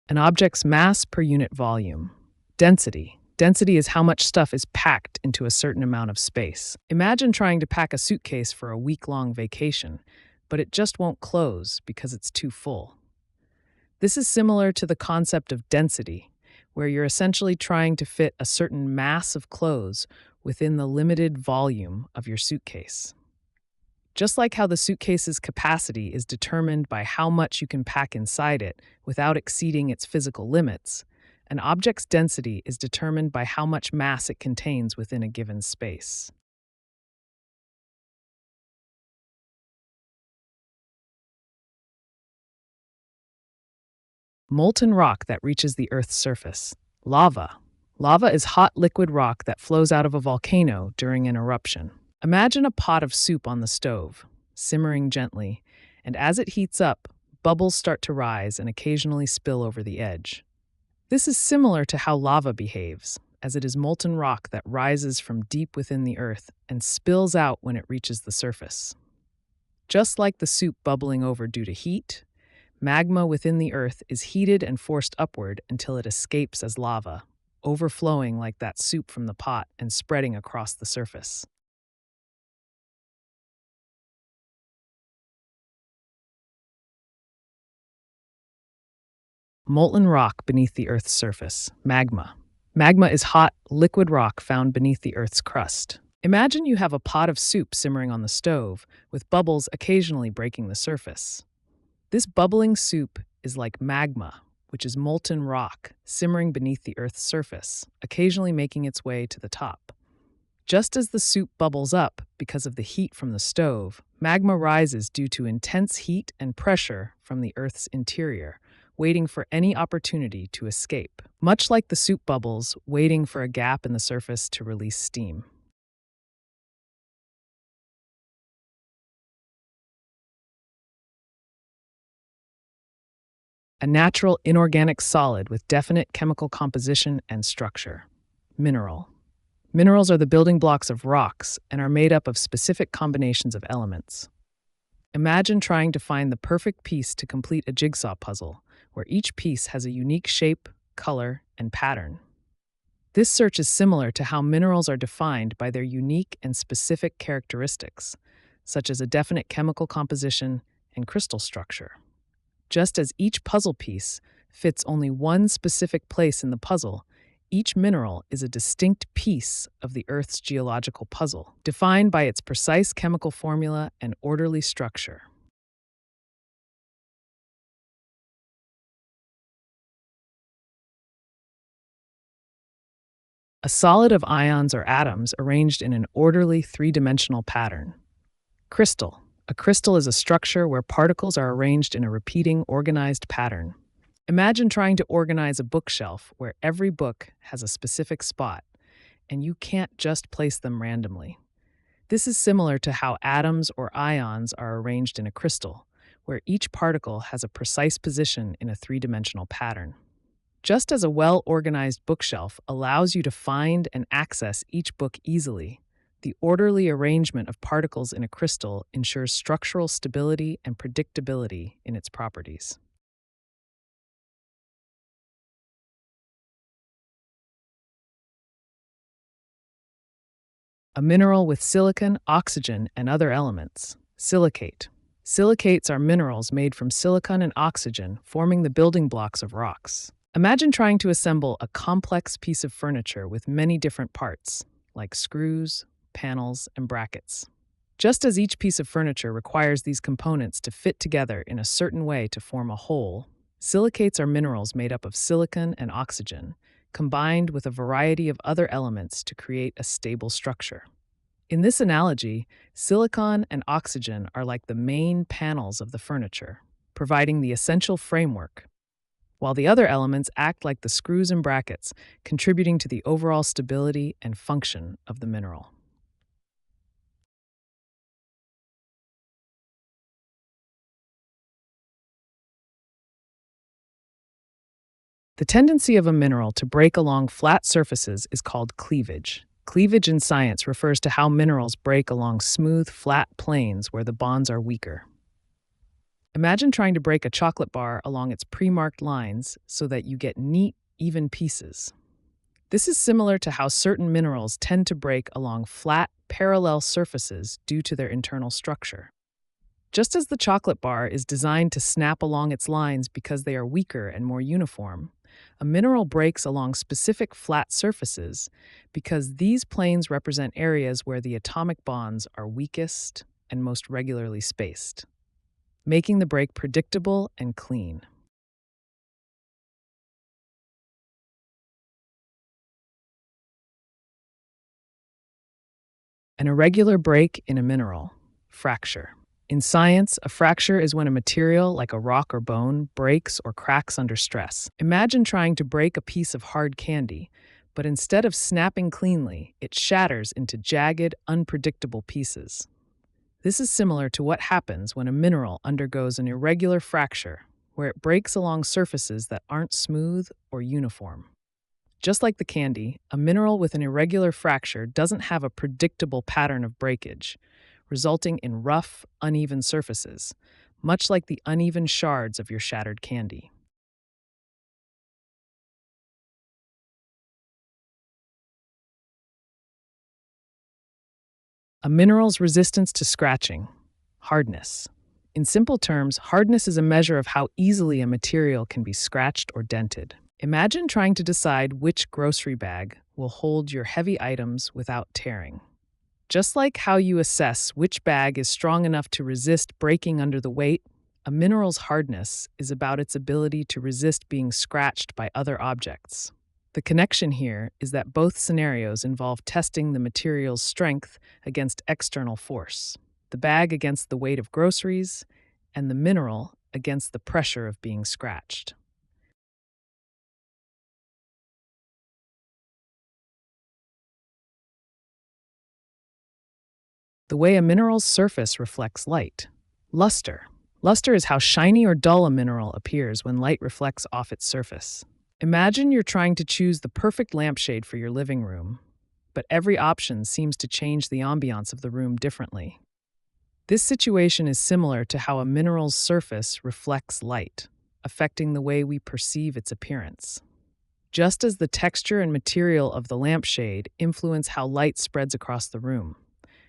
An object's mass per unit volume. Density. Density is how much stuff is packed into a certain amount of space. Imagine trying to pack a suitcase for a week-long vacation, but it just won't close because it's too full. This is similar to the concept of density, where you're essentially trying to fit a certain mass of clothes within the limited volume of your suitcase. Just like how the suitcase's capacity is determined by how much you can pack inside it without exceeding its physical limits, an object's density is determined by how much mass it contains within a given space. Molten rock that reaches the Earth's surface. Lava. Lava is hot liquid rock that flows out of a volcano during an eruption. Imagine a pot of soup on the stove, simmering gently, and as it heats up, bubbles start to rise and occasionally spill over the edge. This is similar to how lava behaves, as it is molten rock that rises from deep within the earth and spills out when it reaches the surface. Just like the soup bubbling over due to heat, magma within the earth is heated and forced upward until it escapes as lava, overflowing like that soup from the pot and spreading across the surface. Molten rock beneath the Earth's surface, magma. Magma is hot, liquid rock found beneath the Earth's crust. Imagine you have a pot of soup simmering on the stove, with bubbles occasionally breaking the surface. This bubbling soup is like magma, which is molten rock simmering beneath the Earth's surface, occasionally making its way to the top. Just as the soup bubbles up because of the heat from the stove, magma rises due to intense heat and pressure from the Earth's interior, waiting for any opportunity to escape, much like the soup bubbles waiting for a gap in the surface to release steam. A natural inorganic solid with definite chemical composition and structure. Mineral. Minerals are the building blocks of rocks and are made up of specific combinations of elements. Imagine trying to find the perfect piece to complete a jigsaw puzzle, where each piece has a unique shape, color, and pattern. This search is similar to how minerals are defined by their unique and specific characteristics, such as a definite chemical composition and crystal structure. Just as each puzzle piece fits only one specific place in the puzzle, each mineral is a distinct piece of the Earth's geological puzzle, defined by its precise chemical formula and orderly structure. A solid of ions or atoms arranged in an orderly three-dimensional pattern. Crystal. A crystal is a structure where particles are arranged in a repeating, organized pattern. Imagine trying to organize a bookshelf where every book has a specific spot, and you can't just place them randomly. This is similar to how atoms or ions are arranged in a crystal, where each particle has a precise position in a three-dimensional pattern. Just as a well-organized bookshelf allows you to find and access each book easily, the orderly arrangement of particles in a crystal ensures structural stability and predictability in its properties. A mineral with silicon, oxygen, and other elements. Silicate. Silicates are minerals made from silicon and oxygen, forming the building blocks of rocks. Imagine trying to assemble a complex piece of furniture with many different parts, like screws, panels, and brackets. Just as each piece of furniture requires these components to fit together in a certain way to form a whole, silicates are minerals made up of silicon and oxygen, combined with a variety of other elements to create a stable structure. In this analogy, silicon and oxygen are like the main panels of the furniture, providing the essential framework, while the other elements act like the screws and brackets, contributing to the overall stability and function of the mineral. The tendency of a mineral to break along flat surfaces is called cleavage. Cleavage in science refers to how minerals break along smooth, flat planes where the bonds are weaker. Imagine trying to break a chocolate bar along its pre-marked lines so that you get neat, even pieces. This is similar to how certain minerals tend to break along flat, parallel surfaces due to their internal structure. Just as the chocolate bar is designed to snap along its lines because they are weaker and more uniform, a mineral breaks along specific flat surfaces because these planes represent areas where the atomic bonds are weakest and most regularly spaced, making the break predictable and clean. An irregular break in a mineral, fracture. In science, a fracture is when a material, like a rock or bone, breaks or cracks under stress. Imagine trying to break a piece of hard candy, but instead of snapping cleanly, it shatters into jagged, unpredictable pieces. This is similar to what happens when a mineral undergoes an irregular fracture, where it breaks along surfaces that aren't smooth or uniform. Just like the candy, a mineral with an irregular fracture doesn't have a predictable pattern of breakage, resulting in rough, uneven surfaces, much like the uneven shards of your shattered candy. A mineral's resistance to scratching, hardness. In simple terms, hardness is a measure of how easily a material can be scratched or dented. Imagine trying to decide which grocery bag will hold your heavy items without tearing. Just like how you assess which bag is strong enough to resist breaking under the weight, a mineral's hardness is about its ability to resist being scratched by other objects. The connection here is that both scenarios involve testing the material's strength against external force, the bag against the weight of groceries, and the mineral against the pressure of being scratched. The way a mineral's surface reflects light. Luster. Luster is how shiny or dull a mineral appears when light reflects off its surface. Imagine you're trying to choose the perfect lampshade for your living room, but every option seems to change the ambiance of the room differently. This situation is similar to how a mineral's surface reflects light, affecting the way we perceive its appearance. Just as the texture and material of the lampshade influence how light spreads across the room,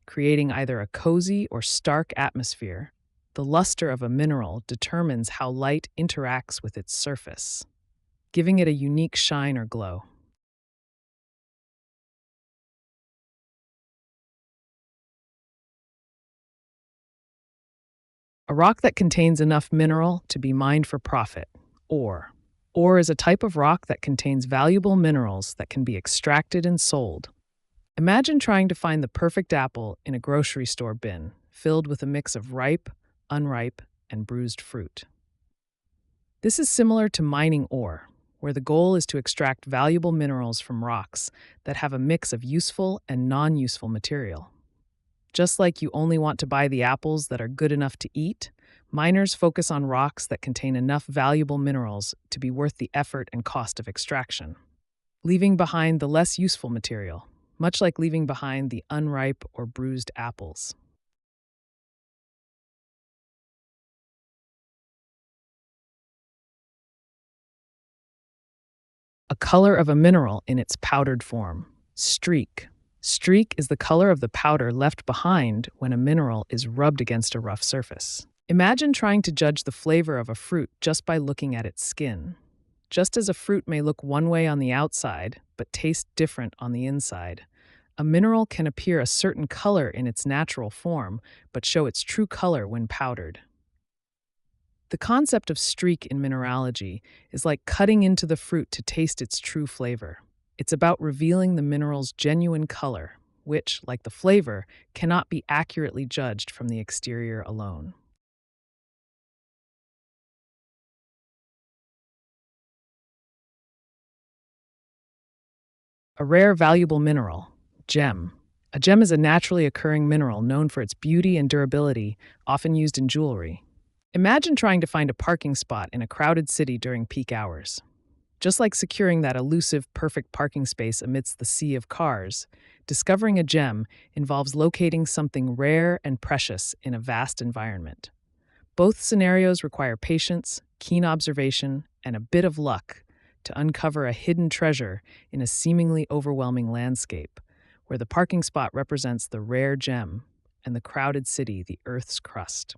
creating either a cozy or stark atmosphere, the luster of a mineral determines how light interacts with its surface, giving it a unique shine or glow. A rock that contains enough mineral to be mined for profit. Ore. Ore is a type of rock that contains valuable minerals that can be extracted and sold. Imagine trying to find the perfect apple in a grocery store bin, filled with a mix of ripe, unripe, and bruised fruit. This is similar to mining ore, where the goal is to extract valuable minerals from rocks that have a mix of useful and non-useful material. Just like you only want to buy the apples that are good enough to eat, miners focus on rocks that contain enough valuable minerals to be worth the effort and cost of extraction, leaving behind the less useful material, much like leaving behind the unripe or bruised apples. A color of a mineral in its powdered form. Streak. Streak is the color of the powder left behind when a mineral is rubbed against a rough surface. Imagine trying to judge the flavor of a fruit just by looking at its skin. Just as a fruit may look one way on the outside, but taste different on the inside, a mineral can appear a certain color in its natural form, but show its true color when powdered. The concept of streak in mineralogy is like cutting into the fruit to taste its true flavor. It's about revealing the mineral's genuine color, which, like the flavor, cannot be accurately judged from the exterior alone. A rare valuable mineral, gem. A gem is a naturally occurring mineral known for its beauty and durability, often used in jewelry. Imagine trying to find a parking spot in a crowded city during peak hours. Just like securing that elusive, perfect parking space amidst the sea of cars, discovering a gem involves locating something rare and precious in a vast environment. Both scenarios require patience, keen observation, and a bit of luck to uncover a hidden treasure in a seemingly overwhelming landscape, where the parking spot represents the rare gem and the crowded city the Earth's crust.